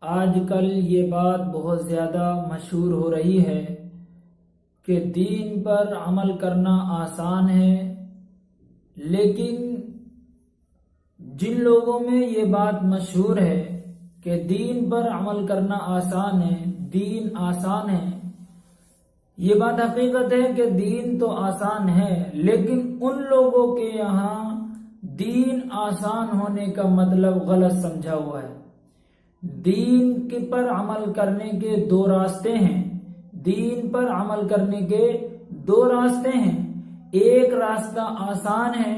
آج کل یہ بات بہت زیادہ مشہور ہو رہی ہے کہ دین پر عمل کرنا آسان ہے، لیکن جن لوگوں میں یہ بات مشہور ہے کہ دین پر عمل کرنا آسان ہے، دین آسان ہے، یہ بات حقیقت ہے کہ دین تو آسان ہے، لیکن ان لوگوں کے یہاں دین آسان ہونے کا مطلب غلط سمجھا ہوا ہے۔ دین کے پر عمل کرنے کے دو راستے ہیں، دین پر عمل کرنے کے دو راستے ہیں، ایک راستہ آسان ہے،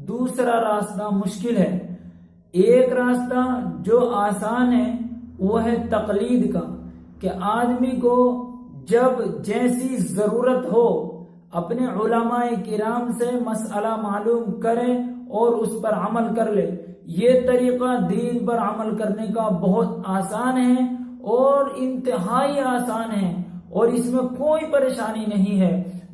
دوسرا راستہ مشکل ہے۔ ایک راستہ جو آسان ہے وہ ہے تقلید کا، کہ آدمی کو جب جیسی ضرورت ہو اپنے علماء کرام سے مسئلہ معلوم کرے اور اس پر عمل کر لے۔ یہ طریقہ دین پر عمل کرنے کا بہت آسان ہے اور انتہائی آسان ہے، اور اس میں کوئی پریشانی نہیں ہے۔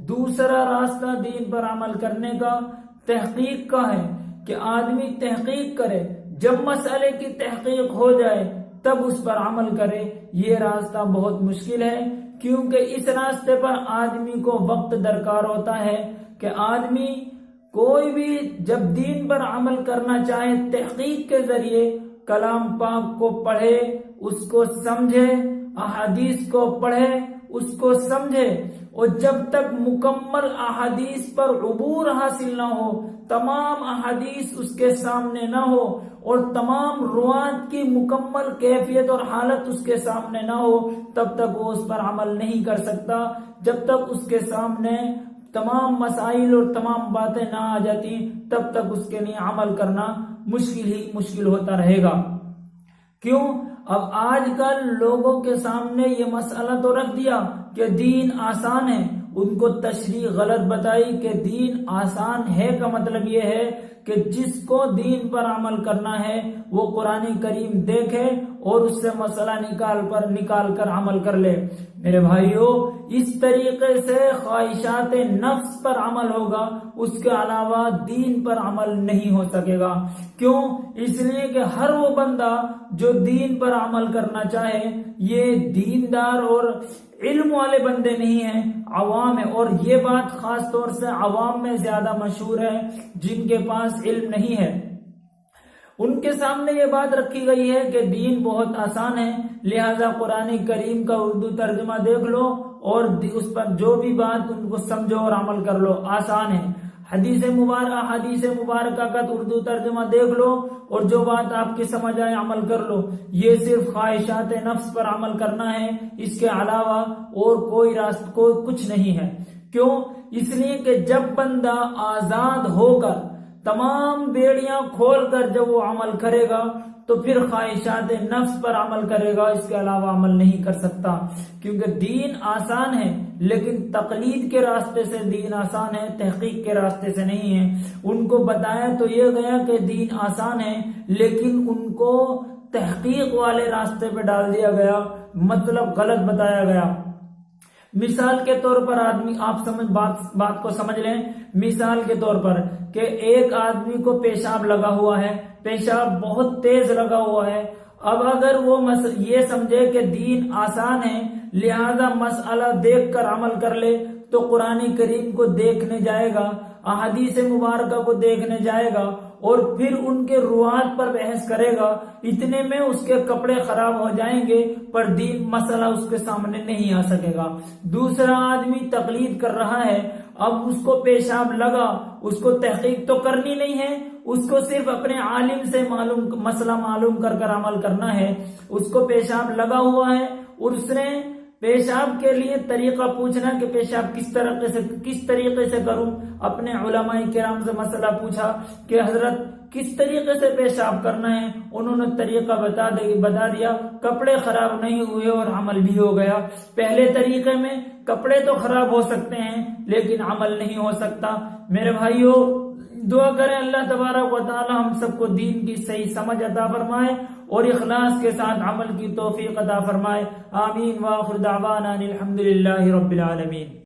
دوسرا راستہ دین پر عمل کرنے کا تحقیق کا ہے، کہ آدمی تحقیق کرے، جب مسئلے کی تحقیق ہو جائے تب اس پر عمل کرے۔ یہ راستہ بہت مشکل ہے، کیونکہ اس راستے پر آدمی کو وقت درکار ہوتا ہے، کہ آدمی کوئی بھی جب دین پر عمل کرنا چاہے تحقیق کے ذریعے کلام پاک کو پڑھے، اس کو سمجھے، احادیث کو پڑھے، اس کو سمجھے، اور جب تک مکمل احادیث پر عبور حاصل نہ ہو، تمام احادیث اس کے سامنے نہ ہو اور تمام روات کی مکمل کیفیت اور حالت اس کے سامنے نہ ہو، تب تک وہ اس پر عمل نہیں کر سکتا۔ جب تک اس کے سامنے تمام مسائل اور تمام باتیں نہ آ جاتی، تب تک اس کے لیے عمل کرنا مشکل ہی مشکل ہوتا رہے گا۔ کیوں؟ اب آج کل لوگوں کے سامنے یہ مسئلہ تو رکھ دیا کہ دین آسان ہے، ان کو تشریح غلط بتائی کہ دین آسان ہے کا مطلب یہ ہے کہ جس کو دین پر عمل کرنا ہے وہ قرآن کریم دیکھے اور اس سے مسئلہ نکال کر عمل کر لے۔ میرے بھائیو، اس طریقے سے خواہشات نفس پر عمل ہوگا، اس کے علاوہ دین پر عمل نہیں ہو سکے گا۔ کیوں؟ اس لیے کہ ہر وہ بندہ جو دین پر عمل کرنا چاہے، یہ دیندار اور علم والے بندے نہیں ہیں، عوام ہے، اور یہ بات خاص طور سے عوام میں زیادہ مشہور ہے، جن کے پاس علم نہیں ہے۔ ان کے سامنے یہ بات رکھی گئی ہے کہ دین بہت آسان ہے، لہذا قرآن کریم کا اردو ترجمہ دیکھ لو اور اس پر جو بھی بات ان کو سمجھو اور عمل کر لو، آسان ہے۔ حدیث مبارکہ کا اردو ترجمہ دیکھ لو اور جو بات آپ کی سمجھ آئے عمل کر لو۔ یہ صرف خواہشات نفس پر عمل کرنا ہے، اس کے علاوہ اور کوئی راستہ کچھ نہیں ہے۔ کیوں؟ اس لیے کہ جب بندہ آزاد ہو کر تمام بیڑیاں کھول کر جب وہ عمل کرے گا تو پھر خواہشات نفس پر عمل کرے گا، اس کے علاوہ عمل نہیں کر سکتا۔ کیونکہ دین آسان ہے، لیکن تقلید کے راستے سے دین آسان ہے، تحقیق کے راستے سے نہیں ہے۔ ان کو بتایا تو یہ گیا کہ دین آسان ہے، لیکن ان کو تحقیق والے راستے پہ ڈال دیا گیا، مطلب غلط بتایا گیا۔ مثال کے طور پر آپ بات کو سمجھ لیں۔ مثال کے طور پر کہ ایک آدمی کو پیشاب لگا ہوا ہے، پیشاب بہت تیز لگا ہوا ہے۔ اب اگر وہ یہ سمجھے کہ دین آسان ہے، لہذا مسئلہ دیکھ کر عمل کر لے، تو قرآن کریم کو دیکھنے جائے گا، احادیث مبارکہ کو دیکھنے جائے گا اور پھر ان کے روات پر بحث کرے گا، اتنے میں اس کے کپڑے خراب ہو جائیں گے، پر دین مسئلہ اس کے سامنے نہیں آ سکے گا۔ دوسرا آدمی تقلید کر رہا ہے، اب اس کو پیشاب لگا، اس کو تحقیق تو کرنی نہیں ہے، اس کو صرف اپنے عالم سے مسئلہ معلوم کر عمل کرنا ہے۔ اس کو پیشاب لگا ہوا ہے اور اس نے پیشاب کے لیے طریقہ پوچھنا کہ پیشاب کس طریقے سے کروں، اپنے علماء کرام سے مسئلہ پوچھا کہ حضرت کس طریقے سے پیشاب کرنا ہے، انہوں نے طریقہ بتا دیا، کپڑے خراب نہیں ہوئے اور عمل بھی ہو گیا۔ پہلے طریقے میں کپڑے تو خراب ہو سکتے ہیں لیکن عمل نہیں ہو سکتا۔ میرے بھائیو، دعا کریں اللہ تبارک و تعالی ہم سب کو دین کی صحیح سمجھ عطا فرمائے اور اخلاص کے ساتھ عمل کی توفیق عطا فرمائے۔ آمین۔ وآخر دعوانا الحمدللہ رب العالمین۔